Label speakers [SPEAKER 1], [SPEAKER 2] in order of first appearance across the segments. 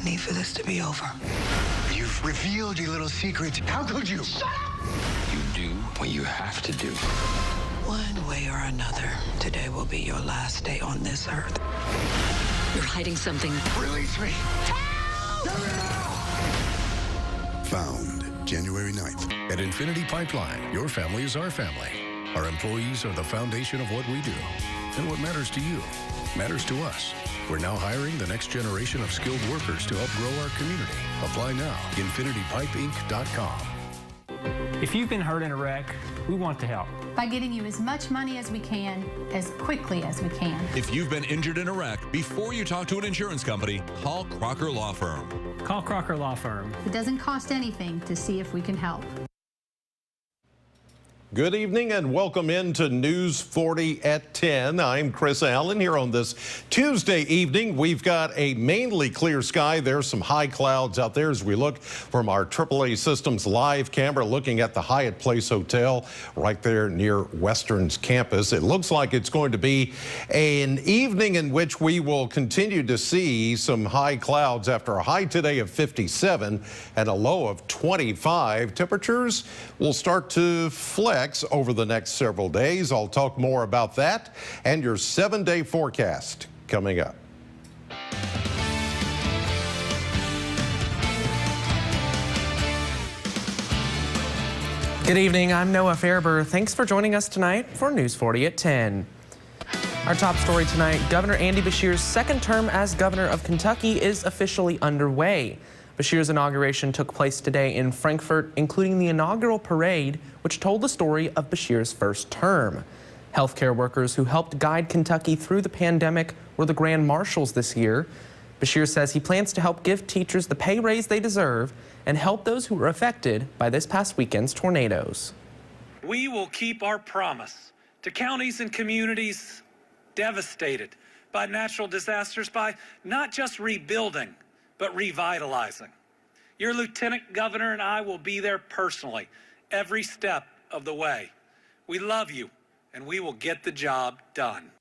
[SPEAKER 1] need for this to be over.
[SPEAKER 2] You've revealed your little secret. How could you? Shut up!
[SPEAKER 3] You do what you have to do.
[SPEAKER 1] One way or another, today will be your last day on this earth.
[SPEAKER 4] You're hiding something.
[SPEAKER 2] Release me!
[SPEAKER 5] Found January 9th.
[SPEAKER 6] At Infinity Pipeline, your family is our family. Our employees are the foundation of what we do. And what matters to you matters to us. We're now hiring the next generation of skilled workers to help grow our community. Apply now. InfinityPipeInc.com.
[SPEAKER 7] If you've been hurt in a wreck, we want to help.
[SPEAKER 8] By getting you as much money as we can, as quickly as we can.
[SPEAKER 9] If you've been injured in a wreck, before you talk to an insurance company, call Crocker Law Firm.
[SPEAKER 7] Call Crocker Law Firm.
[SPEAKER 8] It doesn't cost anything to see if we can help.
[SPEAKER 10] Good evening and welcome into News 40 at 10. I'm Chris Allen here on this Tuesday evening. We've got a mainly clear sky. There's some high clouds out there as we look from our AAA Systems live camera looking at the Hyatt Place Hotel right there near Western's campus. It looks like it's going to be an evening in which we will continue to see some high clouds after a high today of 57 and a low of 25. Temperatures will start to flex over the next several days. I'll talk more about that and your 7-day forecast coming up.
[SPEAKER 11] Good evening, I'm Noah Fairber. Thanks for joining us tonight for News 40 at 10. Our top story tonight, Governor Andy Beshear's second term as governor of Kentucky is officially underway. Beshear's inauguration took place today in Frankfort, including the inaugural parade, which told the story of Beshear's first term. Healthcare workers who helped guide Kentucky through the pandemic were the grand marshals this year. Beshear says he plans to help give teachers the pay raise they deserve and help those who were affected by this past weekend's tornadoes.
[SPEAKER 12] We will keep our promise to counties and communities devastated by natural disasters by not just rebuilding, but revitalizing. Your Lieutenant Governor and I will be there personally every step of the way. We love you, and we will get the job done.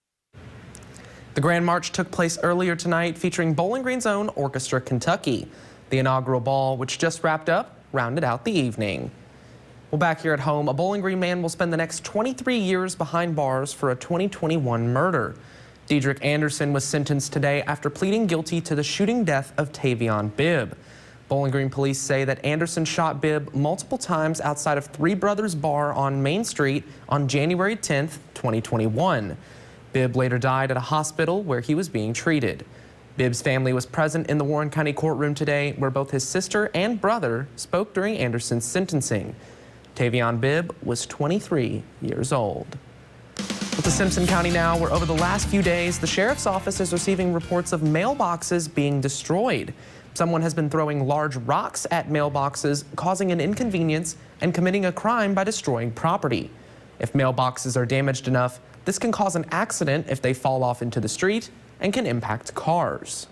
[SPEAKER 11] The Grand March took place earlier tonight, featuring Bowling Green's own Orchestra Kentucky. The inaugural ball, which just wrapped up, rounded out the evening. Well, back here at home, a Bowling Green man will spend the next 23 years behind bars for a 2021 murder. Diedrich Anderson was sentenced today after pleading guilty to the shooting death of Tavion Bibb. Bowling Green police say that Anderson shot Bibb multiple times outside of Three Brothers Bar on Main Street on January 10th, 2021. Bibb later died at a hospital where he was being treated. Bibb's family was present in the Warren County courtroom today, where both his sister and brother spoke during Anderson's sentencing. Tavion Bibb was 23 years old. With the Simpson County now, where over the last few days, the sheriff's office is receiving reports of mailboxes being destroyed. Someone has been throwing large rocks at mailboxes, causing an inconvenience and committing a crime by destroying property. If mailboxes are damaged enough, this can cause an accident if they fall off into the street and can impact cars.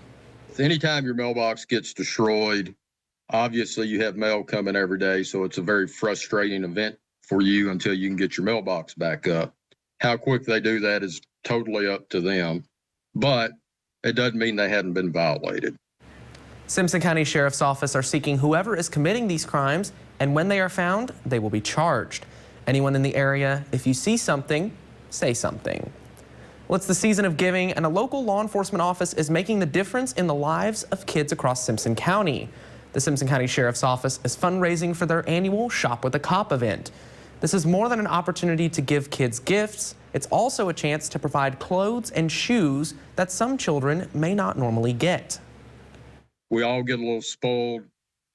[SPEAKER 13] Anytime your mailbox gets destroyed, obviously you have mail coming every day, so it's a very frustrating event for you until you can get your mailbox back up. How quick they do that is totally up to them, but it doesn't mean they hadn't been violated.
[SPEAKER 11] Simpson County Sheriff's Office are seeking whoever is committing these crimes, and when they are found, they will be charged. Anyone in the area, if you see something, say something. Well, it's the season of giving, and a local law enforcement office is making the difference in the lives of kids across Simpson County. The Simpson County Sheriff's Office is fundraising for their annual Shop with a Cop event. This is more than an opportunity to give kids gifts. It's also a chance to provide clothes and shoes that some children may not normally get.
[SPEAKER 13] We all get a little spoiled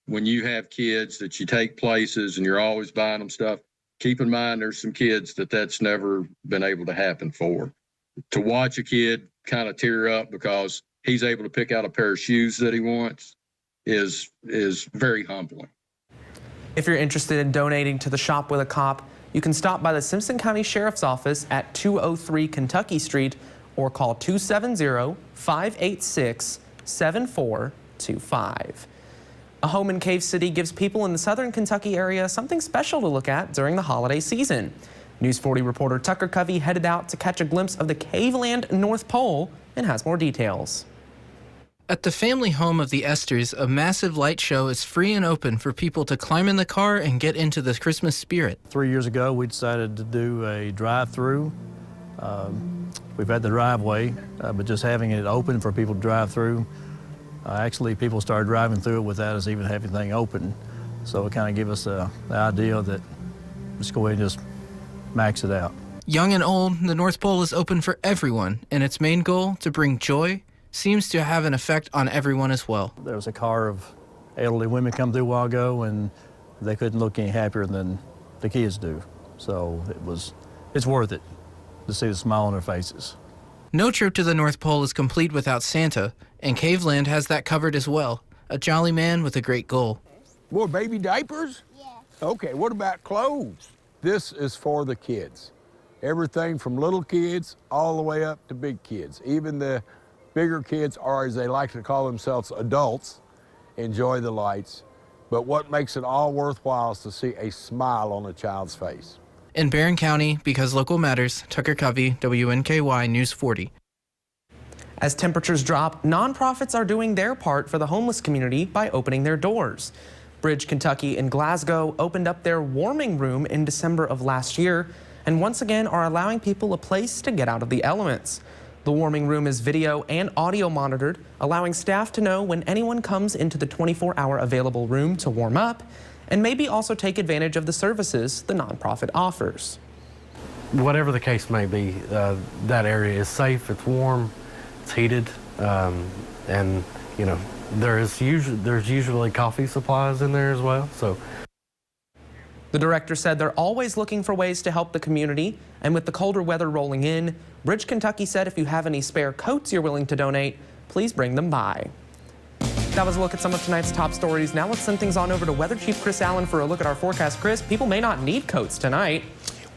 [SPEAKER 13] when you have kids that you take places and you're always buying them stuff. Keep in mind there's some kids that's never been able to happen for. To watch a kid kind of tear up because he's able to pick out a pair of shoes that he wants is very humbling.
[SPEAKER 11] If you're interested in donating to the Shop with a Cop, you can stop by the Simpson County Sheriff's Office at 203 Kentucky Street or call 270-586-7425. A home in Cave City gives people in the southern Kentucky area something special to look at during the holiday season. News 40 reporter Tucker Covey headed out to catch a glimpse of the Caveland North Pole and has more details.
[SPEAKER 14] At the family home of the Esters, a massive light show is free and open for people to climb in the car and get into the Christmas spirit.
[SPEAKER 15] 3 years ago, we decided to do a drive-through. We've had the driveway, but just having it open for people to drive through, actually people started driving through it without us even having anything open. So it kind of gave us the idea that let's go ahead and just max it out.
[SPEAKER 14] Young and old, the North Pole is open for everyone, and its main goal, to bring joy, seems to have an effect on everyone as well.
[SPEAKER 15] There was a car of elderly women come through a while ago, and they couldn't look any happier than the kids do. So it's worth it to see the smile on their faces.
[SPEAKER 14] No trip to the North Pole is complete without Santa, and Caveland has that covered as well. A jolly man with a great goal.
[SPEAKER 16] More baby diapers? Yeah. Okay, what about clothes? This is for the kids. Everything from little kids all the way up to big kids. Even the bigger kids, or as they like to call themselves, adults, enjoy the lights. But what makes it all worthwhile is to see a smile on a child's face.
[SPEAKER 14] In Barron County, because local matters, Tucker Covey, WNKY News 40.
[SPEAKER 11] As temperatures drop, nonprofits are doing their part for the homeless community by opening their doors. Bridge, Kentucky and Glasgow opened up their warming room in December of last year and once again are allowing people a place to get out of the elements. The warming room is video and audio monitored, allowing staff to know when anyone comes into the 24-hour available room to warm up and maybe also take advantage of the services the nonprofit offers.
[SPEAKER 17] Whatever the case may be, that area is safe, it's warm, it's heated, and you know, there's usually coffee supplies in there as well. So
[SPEAKER 11] the director said they're always looking for ways to help the community, and with the colder weather rolling in, Bridge, Kentucky said if you have any spare coats you're willing to donate, please bring them by. That was a look at some of tonight's top stories. Now let's send things on over to Weather Chief Chris Allen for a look at our forecast. Chris, people may not need coats tonight.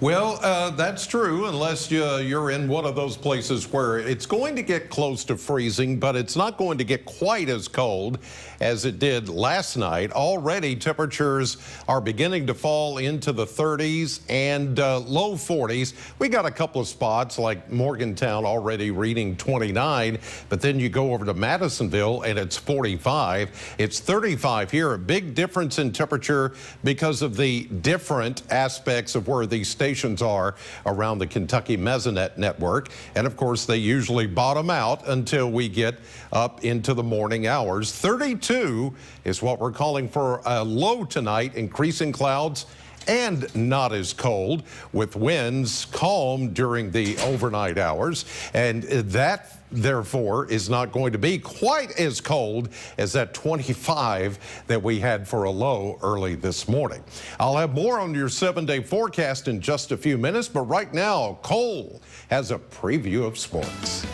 [SPEAKER 10] Well, that's true, unless you're in one of those places where it's going to get close to freezing, but it's not going to get quite as cold as it did last night. Already, temperatures are beginning to fall into the 30s and low 40s. We got a couple of spots like Morgantown already reading 29, but then you go over to Madisonville and it's 45. It's 35 here. A big difference in temperature because of the different aspects of where these stations are around the Kentucky Mesonet network. And of course, they usually bottom out until we get up into the morning hours. 32 is what we're calling for a low tonight, increasing clouds and not as cold, with winds calm during the overnight hours. And that, therefore, is not going to be quite as cold as that 25 that we had for a low early this morning. I'll have more on your 7-day forecast in just a few minutes, but right now, Cole has a preview of sports.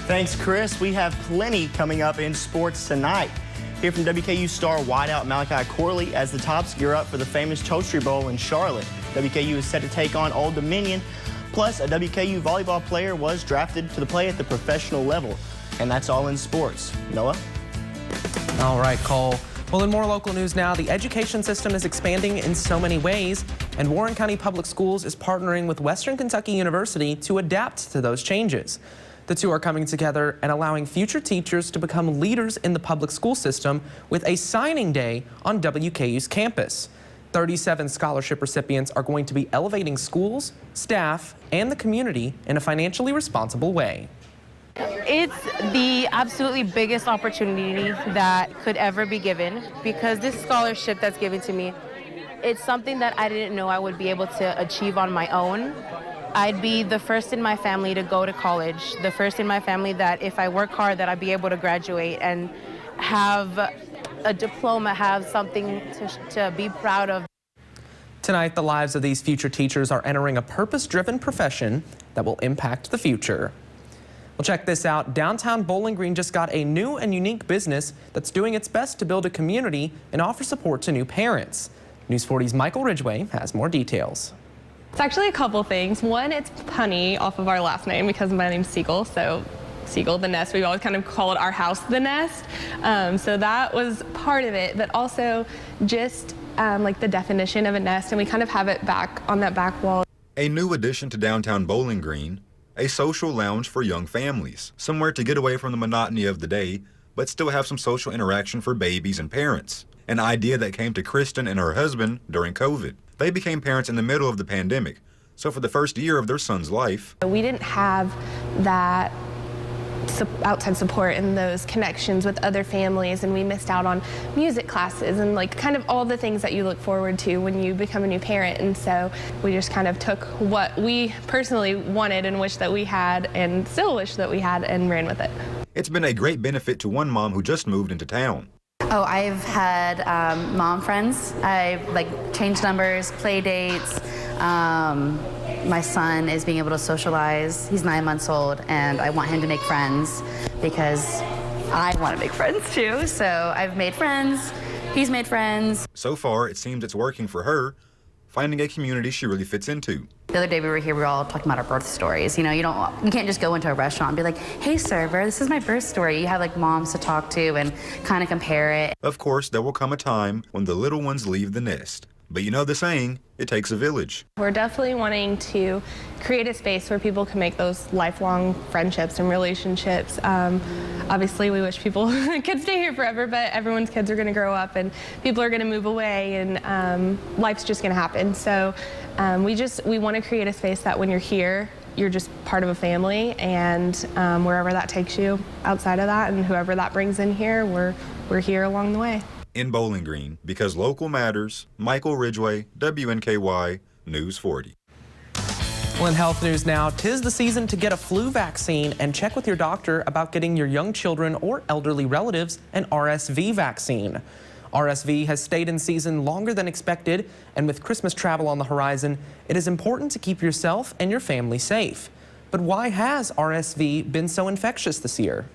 [SPEAKER 18] Thanks, Chris. We have plenty coming up in sports tonight. Here from WKU star wideout Malachi Corley as the Tops gear up for the famous Toastry Bowl in Charlotte. WKU is set to take on Old Dominion. Plus, a WKU volleyball player was drafted to play at the professional level. And that's all in sports. Noah?
[SPEAKER 11] All right, Cole. Well, in more local news now, the education system is expanding in so many ways, and Warren County Public Schools is partnering with Western Kentucky University to adapt to those changes. The two are coming together and allowing future teachers to become leaders in the public school system with a signing day on WKU's campus. 37 scholarship recipients are going to be elevating schools, staff, and the community in a financially responsible way.
[SPEAKER 19] It's the absolutely biggest opportunity that could ever be given, because this scholarship that's given to me, it's something that I didn't know I would be able to achieve on my own. I'd be the first in my family to go to college, the first in my family that if I work hard that I'd be able to graduate and have a diploma, have something to be proud of.
[SPEAKER 11] Tonight, the lives of these future teachers are entering a purpose-driven profession that will impact the future. Well, check this out. Downtown Bowling Green just got a new and unique business that's doing its best to build a community and offer support to new parents. News 40's Michael Ridgway has more details.
[SPEAKER 20] It's actually a couple things. One, it's honey off of our last name because my name's Siegel, so Siegel, the nest. We always kind of called our house the nest. So that was part of it, but also just like the definition of a nest, and we kind of have it back on that back wall.
[SPEAKER 21] A new addition to downtown Bowling Green, a social lounge for young families, somewhere to get away from the monotony of the day but still have some social interaction for babies and parents. An idea that came to Kristen and her husband during COVID. They became parents in the middle of the pandemic, so for the first year of their son's life,
[SPEAKER 20] We didn't have that outside support and those connections with other families, and we missed out on music classes and like kind of all the things that you look forward to when you become a new parent. And so we just kind of took what we personally wanted and wished that we had and still wish that we had and ran with it.
[SPEAKER 21] it's been a great benefit to one mom who just moved into town.
[SPEAKER 3] Oh, I've had mom friends. I've changed numbers, play dates. My son is being able to socialize. He's 9 months old, and I want him to make friends because I want to make friends too. So I've made friends. He's made friends.
[SPEAKER 21] So far, it seems it's working for her, finding a community she really fits into.
[SPEAKER 3] The other day we were here, we were all talking about our birth stories. You know, you can't just go into a restaurant and be like, hey server, this is my birth story. You have moms to talk to and kind of compare it.
[SPEAKER 21] Of course, there will come a time when the little ones leave the nest. But you know the saying, it takes a village.
[SPEAKER 20] We're definitely wanting to create a space where people can make those lifelong friendships and relationships. Obviously, we wish people could stay here forever, but everyone's kids are going to grow up and people are going to move away, and life's just going to happen. So we want to create a space that when you're here, you're just part of a family, and wherever that takes you outside of that and whoever that brings in here, we're here along the way.
[SPEAKER 21] In Bowling Green, because local matters, Michael Ridgway, WNKY, News 40.
[SPEAKER 11] Well, in health news now, 'tis the season to get a flu vaccine, and check with your doctor about getting your young children or elderly relatives an RSV vaccine. RSV has stayed in season longer than expected, and with Christmas travel on the horizon, it is important to keep yourself and your family safe. But why has RSV been so infectious this year?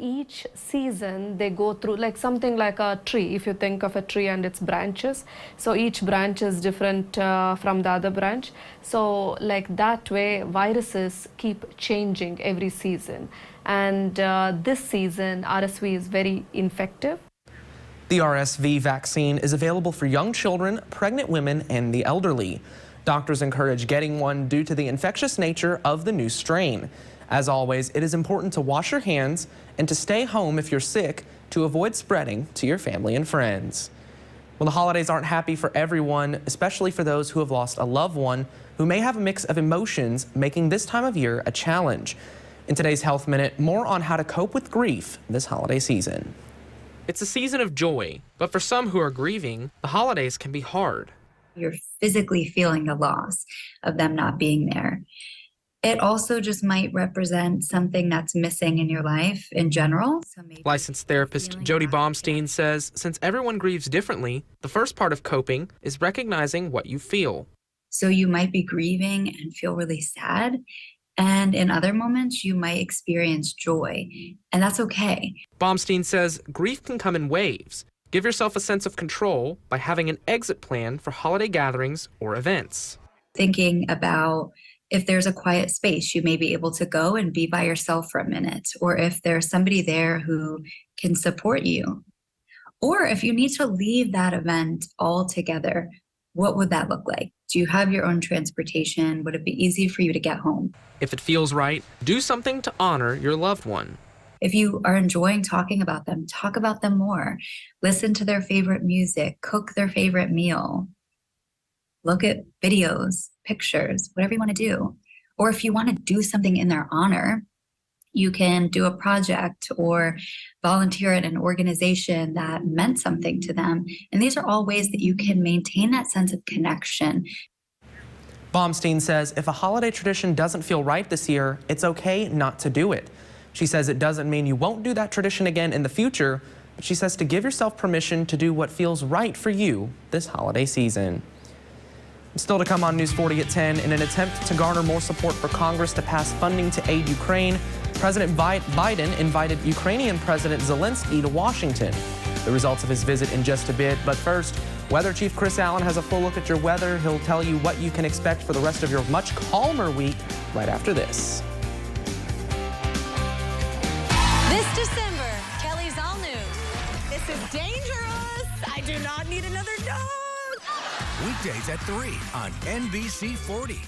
[SPEAKER 22] Each season they go through something like a tree. If you think of a tree and its branches, so each branch is different from the other branch. So that way viruses keep changing every season, and this season RSV is very infective.
[SPEAKER 11] The RSV vaccine is available for young children, pregnant women, and the elderly. Doctors encourage getting one due to the infectious nature of the new strain. As always, it is important to wash your hands and to stay home if you're sick to avoid spreading to your family and friends. Well, the holidays aren't happy for everyone, especially for those who have lost a loved one who may have a mix of emotions, making this time of year a challenge. In today's Health Minute, more on how to cope with grief this holiday season. It's a season of joy, but for some who are grieving, the holidays can be hard.
[SPEAKER 23] You're physically feeling the loss of them not being there. It also just might represent something that's missing in your life in general.
[SPEAKER 11] Licensed therapist Jody Baumstein says since everyone grieves differently, the first part of coping is recognizing what you feel.
[SPEAKER 23] So you might be grieving and feel really sad. And in other moments, you might experience joy. And that's okay.
[SPEAKER 11] Baumstein says grief can come in waves. Give yourself a sense of control by having an exit plan for holiday gatherings or events.
[SPEAKER 23] Thinking about if there's a quiet space, you may be able to go and be by yourself for a minute, or if there's somebody there who can support you, or if you need to leave that event altogether, what would that look like? Do you have your own transportation? Would it be easy for you to get home?
[SPEAKER 11] If it feels right, do something to honor your loved one.
[SPEAKER 23] If you are enjoying talking about them, talk about them more. Listen to their favorite music, cook their favorite meal. Look at videos, pictures, whatever you want to do. Or if you want to do something in their honor, you can do a project or volunteer at an organization that meant something to them. And these are all ways that you can maintain that sense of connection.
[SPEAKER 11] Baumstein says if a holiday tradition doesn't feel right this year, it's okay not to do it. She says it doesn't mean you won't do that tradition again in the future, but she says to give yourself permission to do what feels right for you this holiday season. Still to come on News 40 at 10, in an attempt to garner more support for Congress to pass funding to aid Ukraine, President Biden invited Ukrainian President Zelensky to Washington. The results of his visit in just a bit, but first, Weather Chief Chris Allen has a full look at your weather. He'll tell you what you can expect for the rest of your much calmer week right after this.
[SPEAKER 24] This December, Kelly's All News. This is dangerous. I do not need another dog.
[SPEAKER 25] Weekdays at 3 on NBC 40.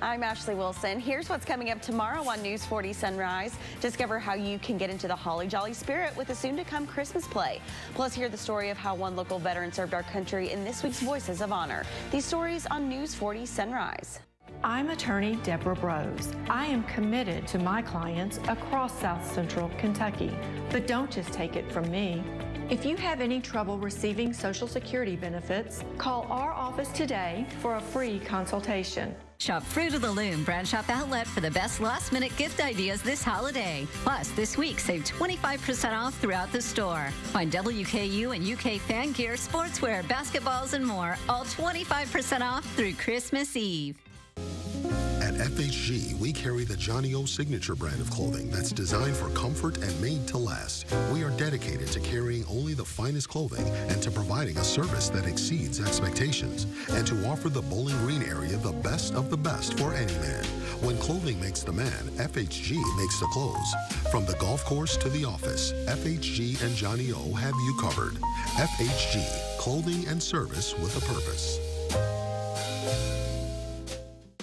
[SPEAKER 1] I'm Ashley Wilson. Here's what's coming up tomorrow on News 40 Sunrise. Discover how you can get into the holly jolly spirit with a soon-to-come Christmas play. Plus, hear the story of how one local veteran served our country in this week's Voices of Honor. These stories on News 40 Sunrise.
[SPEAKER 2] I'm attorney Deborah Brose. I am committed to my clients across South Central Kentucky. But don't just take it from me. If you have any trouble receiving Social Security benefits, call our office today for a free consultation.
[SPEAKER 24] Shop Fruit of the Loom Brand Shop Outlet for the best last-minute gift ideas this holiday. Plus, this week, save 25% off throughout the store. Find WKU and UK fan gear, sportswear, basketballs, and more, all 25% off through Christmas Eve.
[SPEAKER 4] At FHG, we carry the Johnny O signature brand of clothing that's designed for comfort and made to last. We are dedicated to carrying only the finest clothing and to providing a service that exceeds expectations, and to offer the Bowling Green area the best of the best for any man. When clothing makes the man, FHG makes the clothes. From the golf course to the office, FHG and Johnny O have you covered. FHG, clothing and service with a purpose.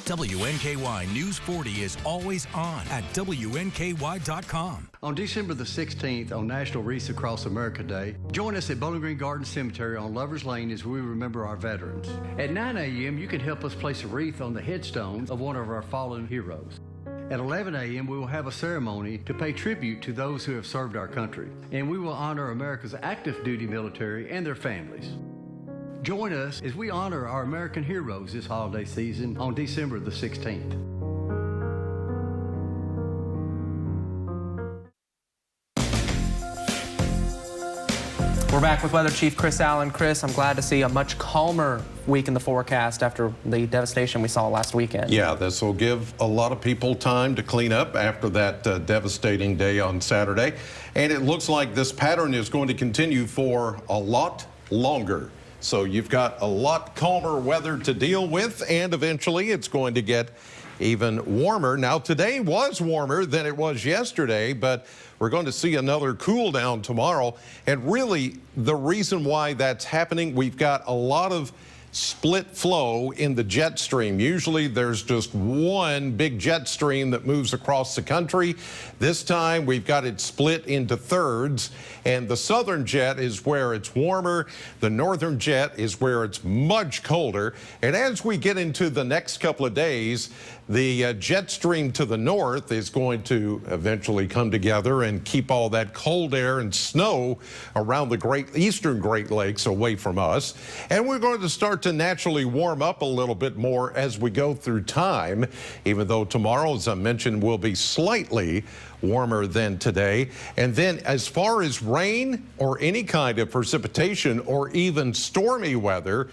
[SPEAKER 5] WNKY News 40 is always on at WNKY.com.
[SPEAKER 25] On December the 16th, on National Wreaths Across America Day, join us at Bowling Green Garden Cemetery on Lovers Lane as we remember our veterans. At 9 a.m., you can help us place a wreath on the headstones of one of our fallen heroes. At 11 a.m., we will have a ceremony to pay tribute to those who have served our country, and we will honor America's active duty military and their families. Join us as we honor our American heroes this holiday season on December the 16th.
[SPEAKER 11] We're back with Weather Chief Chris Allen. Chris, I'm glad to see a much calmer week in the forecast after the devastation we saw last weekend.
[SPEAKER 10] Yeah, this will give a lot of people time to clean up after that devastating day on Saturday. And it looks like this pattern is going to continue for a lot longer. So you've got a lot calmer weather to deal with, and eventually it's going to get even warmer. Now, today was warmer than it was yesterday, but we're going to see another cool down tomorrow. And really, the reason why that's happening, we've got a lot of split flow in the jet stream. Usually there's just one big jet stream that moves across the country. This time we've got it split into thirds, and the southern jet is where it's warmer. The northern jet is where it's much colder. And as we get into the next couple of days, the jet stream to the north is going to eventually come together and keep all that cold air and snow around the eastern Great Lakes away from us. And we're going to start to naturally warm up a little bit more as we go through time, even though tomorrow, as I mentioned, will be slightly warmer than today. And then as far as rain or any kind of precipitation or even stormy weather,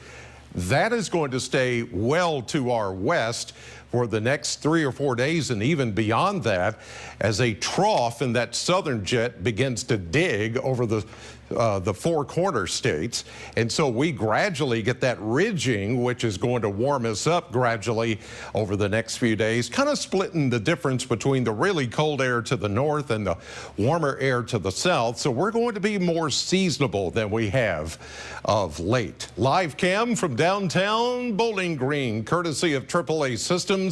[SPEAKER 10] that is going to stay well to our west for the next 3 or 4 days, and even beyond that, as a trough in that southern jet begins to dig over the four corner states. And so we gradually get that ridging, which is going to warm us up gradually over the next few days, kind of splitting the difference between the really cold air to the north and the warmer air to the south. So we're going to be more seasonable than we have of late. Live cam from downtown Bowling Green, courtesy of AAA Systems,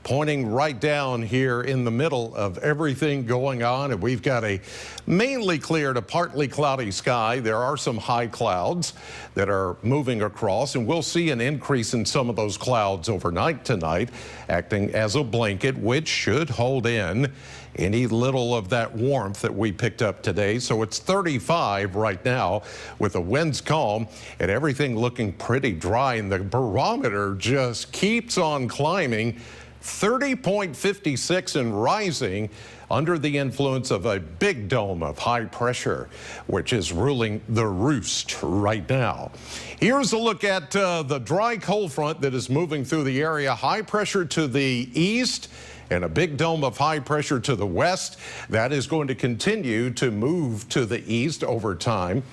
[SPEAKER 10] pointing right down here in the middle of everything going on. And we've got a mainly clear to partly cloudy sky. There are some high clouds that are moving across, and we'll see an increase in some of those clouds overnight tonight, acting as a blanket, which should hold in any little of that warmth that we picked up today. So it's 35 right now with the winds calm and everything looking pretty dry, and the barometer just keeps on climbing. 30.56 and rising under the influence of a big dome of high pressure, which is ruling the roost right now. Here's a look at the dry cold front that is moving through the area. High pressure to the east and a big dome of high pressure to the west. That is going to continue to move to the east over time.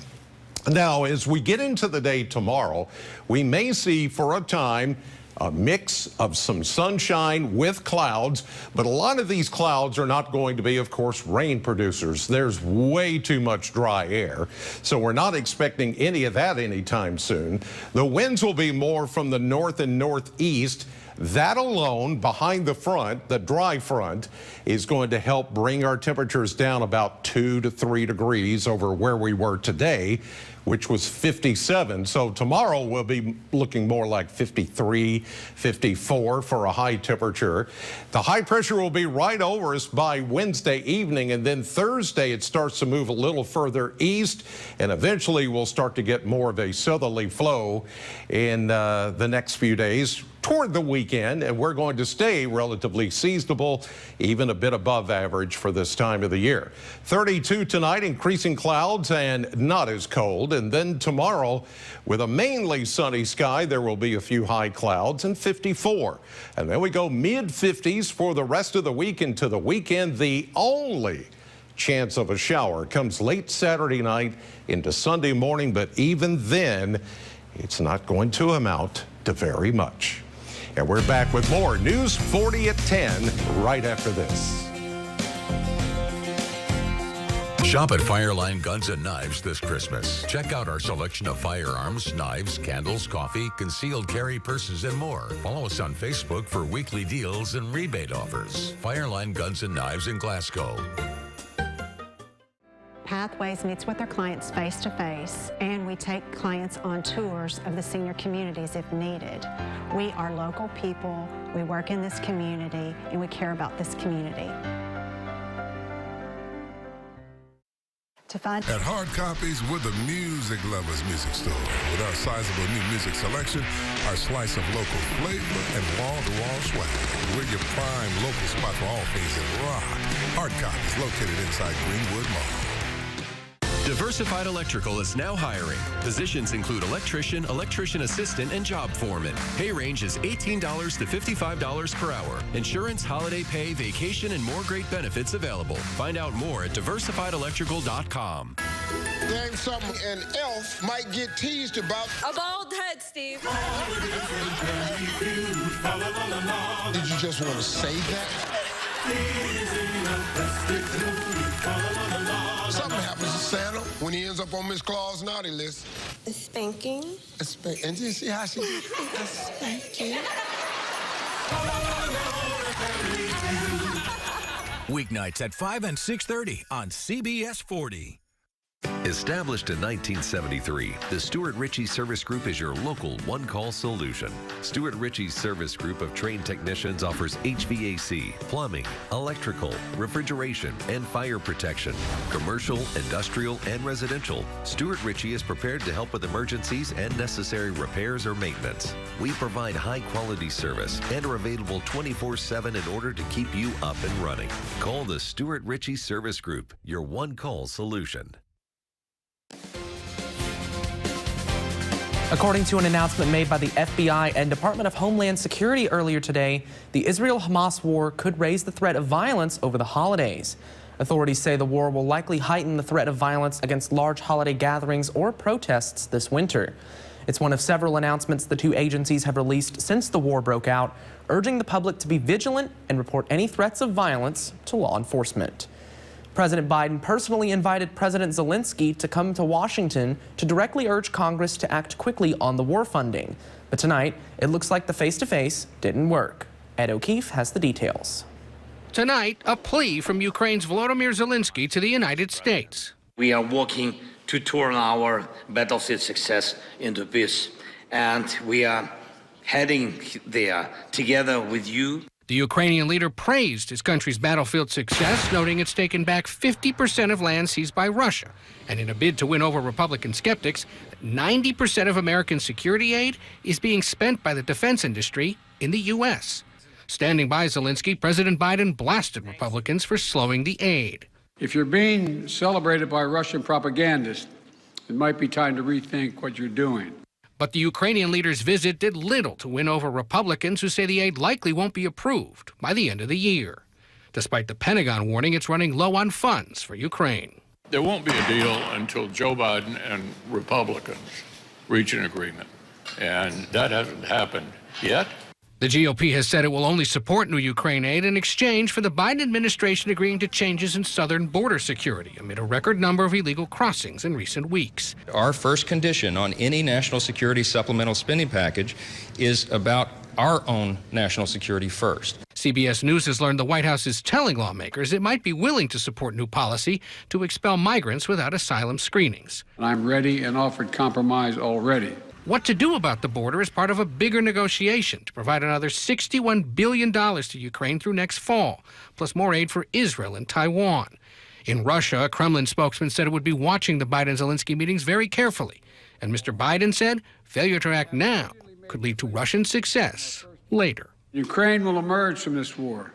[SPEAKER 10] Now, as we get into the day tomorrow, we may see for a time a mix of some sunshine with clouds, but a lot of these clouds are not going to be, of course, rain producers. There's way too much dry air, so we're not expecting any of that anytime soon. The winds will be more from the north and northeast, That alone, behind the front, the dry front, is going to help bring our temperatures down about 2 to 3 degrees over where we were today, which was 57. So tomorrow we'll be looking more like 53, 54 for a high temperature. The high pressure will be right over us by Wednesday evening, and then Thursday it starts to move a little further east, and eventually we'll start to get more of a southerly flow in the next few days toward the weekend, and we're going to stay relatively seasonable, even a bit above average for this time of the year. 32 tonight, increasing clouds and not as cold. And then tomorrow, with a mainly sunny sky, there will be a few high clouds and 54. And then we go mid-50s for the rest of the week into the weekend. The only chance of a shower comes late Saturday night into Sunday morning, but even then, it's not going to amount to very much. And we're back with more News 40 at 10 right after this.
[SPEAKER 6] Shop at Fireline Guns and Knives this Christmas. Check out our selection of firearms, knives, candles, coffee, concealed carry purses, and more. Follow us on Facebook for weekly deals and rebate offers. Fireline Guns and Knives in Glasgow.
[SPEAKER 7] Pathways meets with our clients face-to-face, and we take clients on tours of the senior communities if needed. We are local people, we work in this community, and we care about this community.
[SPEAKER 8] At Hard Copies, we're the music lovers' music store. With our sizable new music selection, our slice of local flavor, and wall-to-wall swag. We're your prime local spot for all things that rock. Hard Copies, located inside Greenwood Mall.
[SPEAKER 9] Diversified Electrical is now hiring. Positions include electrician, electrician assistant, and job foreman. Pay range is $18 to $55 per hour. Insurance, holiday pay, vacation, and more great benefits available. Find out more at diversifiedelectrical.com.
[SPEAKER 12] Name something an elf might get teased about.
[SPEAKER 26] A bald head, Steve.
[SPEAKER 12] Did you just want to say that? Something happens to Santa when he ends up on Miss Claus' naughty list.
[SPEAKER 26] A spanking.
[SPEAKER 12] And you see how she did a spanking?
[SPEAKER 5] Weeknights at 5 and 6:30 on CBS 40.
[SPEAKER 27] Established in 1973, the Stuart Ritchie Service Group is your local one-call solution. Stuart Ritchie's Service Group of trained technicians offers HVAC, plumbing, electrical, refrigeration, and fire protection. Commercial, industrial, and residential, Stuart Ritchie is prepared to help with emergencies and necessary repairs or maintenance. We provide high-quality service and are available 24/7 in order to keep you up and running. Call the Stuart Ritchie Service Group, your one-call solution.
[SPEAKER 11] According to an announcement made by the FBI and Department of Homeland Security earlier today, the Israel-Hamas war could raise the threat of violence over the holidays. Authorities say the war will likely heighten the threat of violence against large holiday gatherings or protests this winter. It's one of several announcements the two agencies have released since the war broke out, urging the public to be vigilant and report any threats of violence to law enforcement. President Biden personally invited President Zelensky to come to Washington to directly urge Congress to act quickly on the war funding. But tonight, it looks like the face-to-face didn't work. Ed O'Keefe has the details.
[SPEAKER 28] Tonight, a plea from Ukraine's Volodymyr Zelensky to the United States.
[SPEAKER 29] We are working to turn our battlefield success into peace, and we are heading there together with you.
[SPEAKER 28] The Ukrainian leader praised his country's battlefield success, noting it's taken back 50% of land seized by Russia. And in a bid to win over Republican skeptics, 90% of American security aid is being spent by the defense industry in the U.S. Standing by Zelensky, President Biden blasted Republicans for slowing the aid.
[SPEAKER 30] If you're being celebrated by Russian propagandists, it might be time to rethink what you're doing.
[SPEAKER 28] But the Ukrainian leader's visit did little to win over Republicans who say the aid likely won't be approved by the end of the year, despite the Pentagon warning it's running low on funds for Ukraine.
[SPEAKER 30] There won't be a deal until Joe Biden and Republicans reach an agreement, and that hasn't happened yet.
[SPEAKER 28] The GOP has said it will only support new Ukraine aid in exchange for the Biden administration agreeing to changes in southern border security amid a record number of illegal crossings in recent weeks.
[SPEAKER 31] Our first condition on any national security supplemental spending package is about
[SPEAKER 3] our own national security first.
[SPEAKER 28] CBS News has learned the White House is telling lawmakers it might be willing to support new policy to expel migrants without asylum screenings.
[SPEAKER 13] I'm ready and offered compromise already.
[SPEAKER 28] What to do about the border is part of a bigger negotiation to provide another $61 billion to Ukraine through next fall, plus more aid for Israel and Taiwan. In Russia, a Kremlin spokesman said it would be watching the Biden-Zelensky meetings very carefully. And Mr. Biden said failure to act now could lead to Russian success later.
[SPEAKER 13] Ukraine will emerge from this war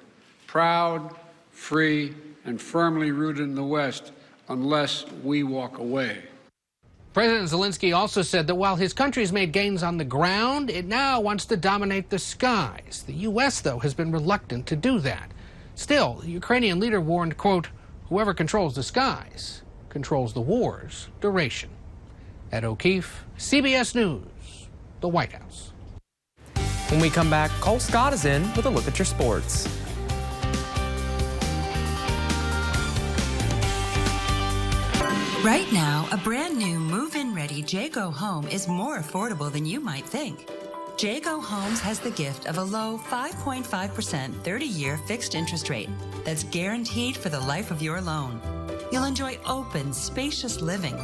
[SPEAKER 13] proud, free, and firmly rooted in the West unless we walk away.
[SPEAKER 28] President Zelensky also said that while his country has made gains on the ground, it now wants to dominate the skies. The U.S., though, has been reluctant to do that. Still, the Ukrainian leader warned, quote, whoever controls the skies controls the war's duration. Ed O'Keefe, CBS News, the White House.
[SPEAKER 11] When we come back, Cole Scott is in with a look at your sports.
[SPEAKER 14] Right now, a brand new move-in ready Jayco home is more affordable than you might think. Jayco Homes has the gift of a low 5.5% 30-year fixed interest rate that's guaranteed for the life of your loan. You'll enjoy open, spacious living,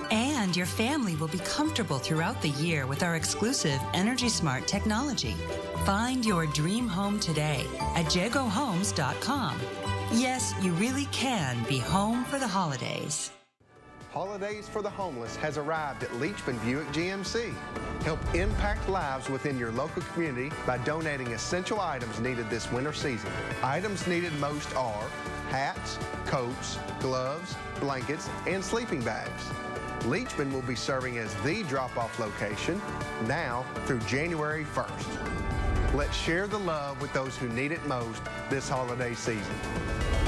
[SPEAKER 14] and your family will be comfortable throughout the year with our exclusive Energy Smart technology. Find your dream home today at jaycohomes.com. Yes, you really can be home for the holidays.
[SPEAKER 15] Holidays for the Homeless has arrived at Leachman Buick GMC. Help impact lives within your local community by donating essential items needed this winter season. Items needed most are hats, coats, gloves, blankets, and sleeping bags. Leachman will be serving as the drop-off location now through January 1st. Let's share the love with those who need it most this holiday season.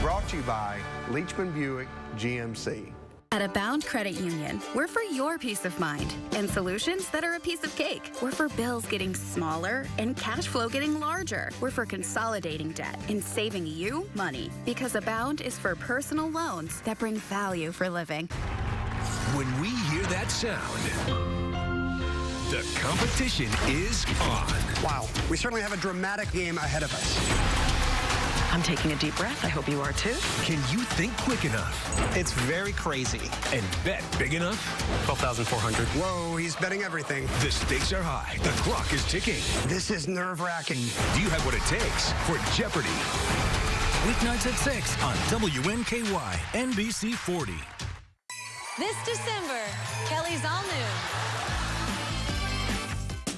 [SPEAKER 15] Brought to you by Leachman Buick GMC.
[SPEAKER 16] At Abound Credit Union, we're for your peace of mind and solutions that are a piece of cake. We're for bills getting smaller and cash flow getting larger. We're for consolidating debt and saving you money, because Abound is for personal loans that bring value for living.
[SPEAKER 5] When we hear that sound, the competition is on.
[SPEAKER 17] Wow, we certainly have a dramatic game ahead of us.
[SPEAKER 18] I'm taking a deep breath. I hope you are too.
[SPEAKER 5] Can you think quick enough?
[SPEAKER 17] It's very crazy.
[SPEAKER 5] And bet big enough?
[SPEAKER 17] 12,400. Whoa, he's betting everything.
[SPEAKER 5] The stakes are high. The clock is ticking.
[SPEAKER 17] This is nerve-wracking.
[SPEAKER 5] Do you have what it takes for Jeopardy? Weeknights at 6 on WNKY, NBC 40.
[SPEAKER 19] This December, Kelly's All New.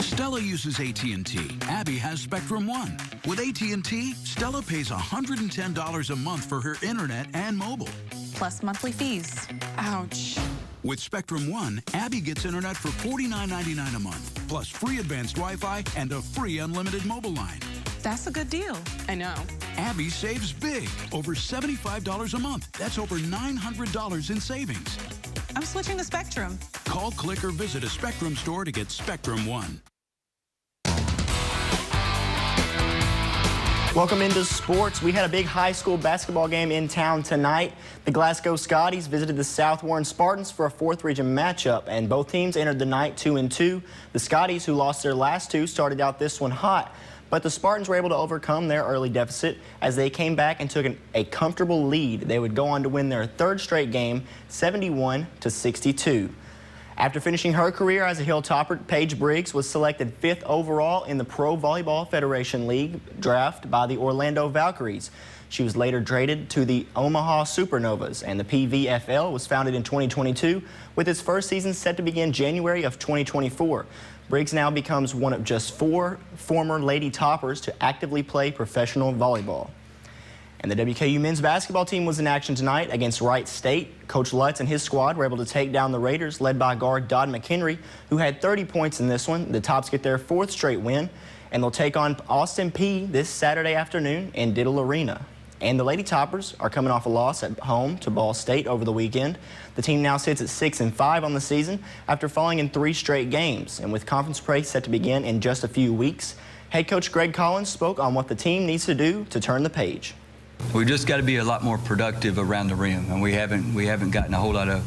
[SPEAKER 20] Stella uses AT&T. Abby has Spectrum One. With AT&T, Stella pays $110 a month for her internet and mobile.
[SPEAKER 19] Plus monthly fees. Ouch.
[SPEAKER 20] With Spectrum One, Abby gets internet for $49.99 a month, plus free advanced Wi-Fi and a free unlimited mobile line.
[SPEAKER 19] That's a good deal. I know.
[SPEAKER 20] Abby saves big, over $75 a month. That's over $900 in savings.
[SPEAKER 19] I'm switching to Spectrum.
[SPEAKER 20] Call, click, or visit a Spectrum store to get Spectrum One.
[SPEAKER 21] Welcome into sports. We had a big high school basketball game in town tonight. The Glasgow Scotties visited the South Warren Spartans for a 4th region matchup, and both teams entered the night 2-2. The Scotties, who lost their last two, started out this one hot, but the Spartans were able to overcome their early deficit as they came back and took a comfortable lead. They would go on to win their 3rd straight game, 71-62. After finishing her career as a Hilltopper, Paige Briggs was selected 5th overall in the Pro Volleyball Federation League draft by the Orlando Valkyries. She was later traded to the Omaha Supernovas, and the PVFL was founded in 2022 with its first season set to begin January of 2024. Briggs now becomes one of just 4 former Lady Toppers to actively play professional volleyball. And the WKU men's basketball team was in action tonight against Wright State. Coach Lutz and his squad were able to take down the Raiders, led by guard Dodd McHenry, who had 30 points in this one. The Tops get their 4th straight win, and they'll take on Austin Peay this Saturday afternoon in Diddle Arena. And the Lady Toppers are coming off a loss at home to Ball State over the weekend. The team now sits at 6-5 on the season after falling in 3 straight games. And with conference play set to begin in just a few weeks, head coach Greg Collins spoke on what the team needs to do to turn the page.
[SPEAKER 31] We've just got to be a lot more productive around the rim, and we haven't gotten a whole lot of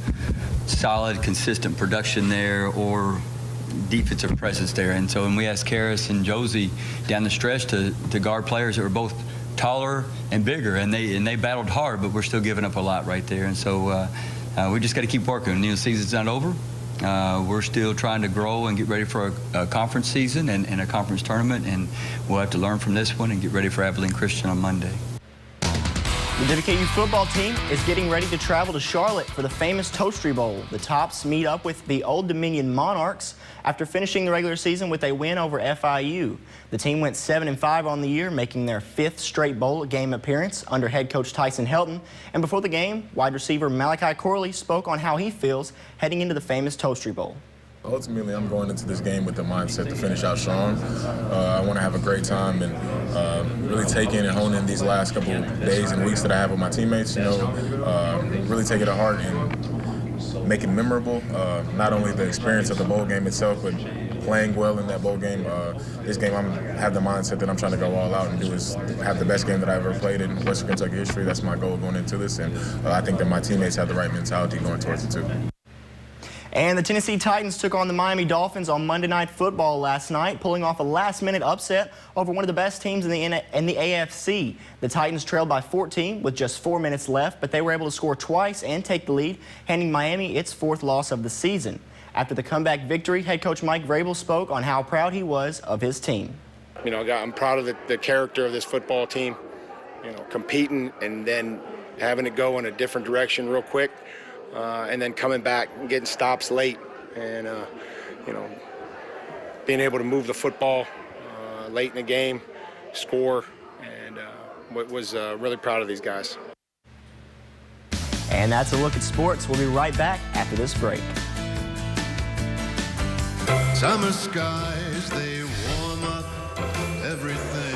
[SPEAKER 31] solid, consistent production there, or defensive presence there. And so when we asked Karis and Josie down the stretch to guard players that were both taller and bigger, and they battled hard, but we're still giving up a lot right there. And so we just got to keep working. The season's not over. We're still trying to grow and get ready for a conference season and a conference tournament, and we'll have to learn from this one and get ready for Abilene Christian on Monday.
[SPEAKER 21] The WKU football team is getting ready to travel to Charlotte for the famous Toastery Bowl. The Tops meet up with the Old Dominion Monarchs after finishing the regular season with a win over FIU. The team went 7-5 on the year, making their 5th straight bowl game appearance under head coach Tyson Helton. And before the game, wide receiver Malachi Corley spoke on how he feels heading into the famous Toastery Bowl.
[SPEAKER 1] Ultimately, I'm going into this game with the mindset to finish out strong. I want to have a great time and really take in and hone in these last couple of days and weeks that I have with my teammates. Really take it to heart and make it memorable. Not only the experience of the bowl game itself, but playing well in that bowl game. This game, I have the mindset that I'm trying to go all out and do is have the best game that I've ever played in Western Kentucky history. That's my goal going into this, and I think that my teammates have the right mentality going towards it too.
[SPEAKER 21] And the Tennessee Titans took on the Miami Dolphins on Monday Night Football last night, pulling off a last-minute upset over one of the best teams in the AFC. The Titans trailed by 14 with just 4 minutes left, but they were able to score twice and take the lead, handing Miami its 4th loss of the season. After the comeback victory, head coach Mike Vrabel spoke on how proud he was of his team.
[SPEAKER 2] I'm proud of the character of this football team, competing and then having it go in a different direction real quick. And then coming back and getting stops late and, being able to move the football late in the game, score, and was really proud of these guys.
[SPEAKER 21] And that's a look at sports. We'll be right back after this break.
[SPEAKER 4] Summer skies, they warm up everything.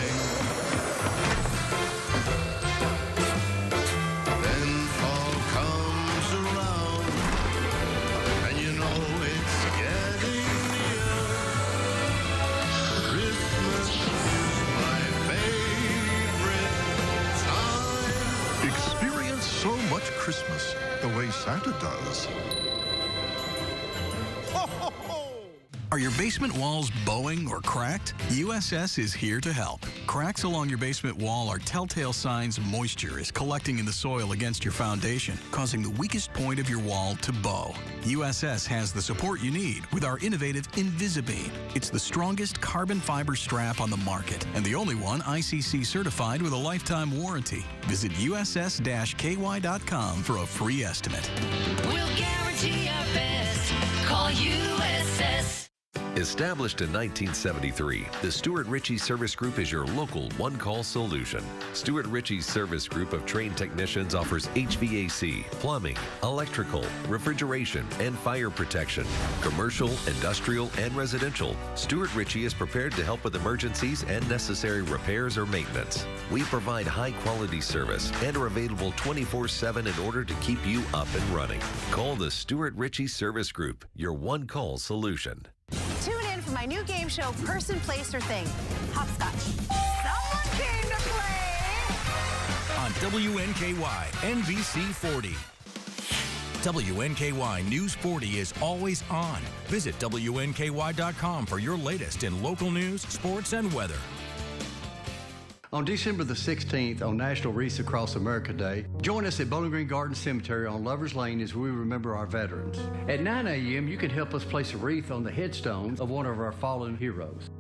[SPEAKER 6] So much Christmas the way Santa does.
[SPEAKER 20] Are your basement walls bowing or cracked? USS is here to help. Cracks along your basement wall are telltale signs moisture is collecting in the soil against your foundation, causing the weakest point of your wall to bow. USS has the support you need with our innovative Invisibeam. It's the strongest carbon fiber strap on the market and the only one ICC certified with a lifetime warranty. Visit USS-KY.com for a free estimate.
[SPEAKER 7] We'll guarantee our best. Call USS.
[SPEAKER 27] Established in 1973, the Stuart Ritchie Service Group is your local one-call solution. Stuart Ritchie's service group of trained technicians offers HVAC, plumbing, electrical, refrigeration, and fire protection. Commercial, industrial, and residential, Stuart Ritchie is prepared to help with emergencies and necessary repairs or maintenance. We provide high-quality service and are available 24/7 in order to keep you up and running. Call the Stuart Ritchie Service Group, your one-call solution.
[SPEAKER 8] Tune in for my new game show, Person, Place, or Thing. Hopscotch. Someone came to play.
[SPEAKER 5] On WNKY, NBC 40. WNKY News 40 is always on. Visit WNKY.com for your latest in local news, sports, and weather.
[SPEAKER 10] On December the 16th, on National Wreaths Across America Day, join us at Bowling Green Garden Cemetery on Lovers Lane as we remember our veterans. At 9 a.m., you can help us place a wreath on the headstone of one of our fallen heroes.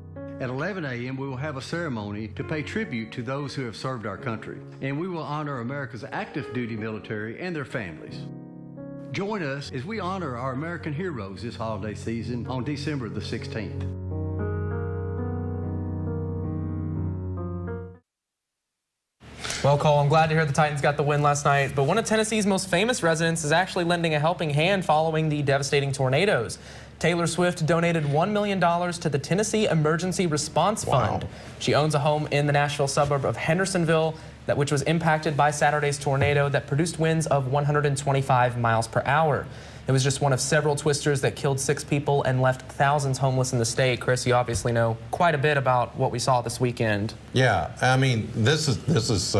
[SPEAKER 10] At 11 a.m., we will have a ceremony to pay tribute to those who have served our country, and we will honor America's active duty military and their families. Join us as we honor our American heroes this holiday season on December the 16th.
[SPEAKER 11] Well, Cole, I'm glad to hear the Titans got the win last night, but one of Tennessee's most famous residents is actually lending a helping hand following the devastating tornadoes. Taylor Swift donated $1 million to the Tennessee Emergency Response Fund. She owns a home in the Nashville suburb of Hendersonville, which was impacted by Saturday's tornado that produced winds of 125 miles per hour. It was just one of several twisters that killed 6 people and left thousands homeless in the state. Chris, you obviously know quite a bit about what we saw this weekend.
[SPEAKER 22] Yeah, I mean, this is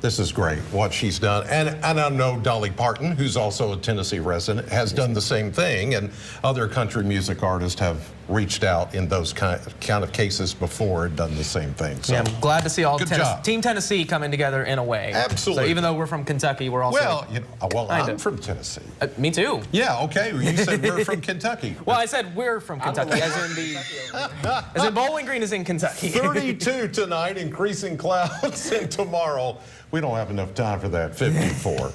[SPEAKER 3] This is great, what she's done. And I know Dolly Parton, who's also a Tennessee resident, has done the same thing, and other country music artists have reached out in those kind of cases before and done the same thing. So,
[SPEAKER 11] yeah, I'm glad to see all
[SPEAKER 3] Team
[SPEAKER 11] Tennessee coming together in a way.
[SPEAKER 3] Absolutely.
[SPEAKER 11] So even though we're from Kentucky, we're also...
[SPEAKER 3] Well, I'm from Tennessee.
[SPEAKER 11] Me too.
[SPEAKER 3] Yeah, okay. Well, you said we're from Kentucky.
[SPEAKER 11] Well, I said we're from Kentucky, as in Bowling Green is in Kentucky.
[SPEAKER 3] 32 tonight, increasing clouds, and tomorrow we don't have enough time for that, 54.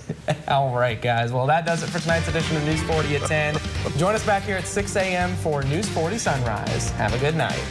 [SPEAKER 11] All right, guys. Well, that does it for tonight's edition of News 40 at 10. Join us back here at 6 a.m. for News 40 Sunrise. Have a good night.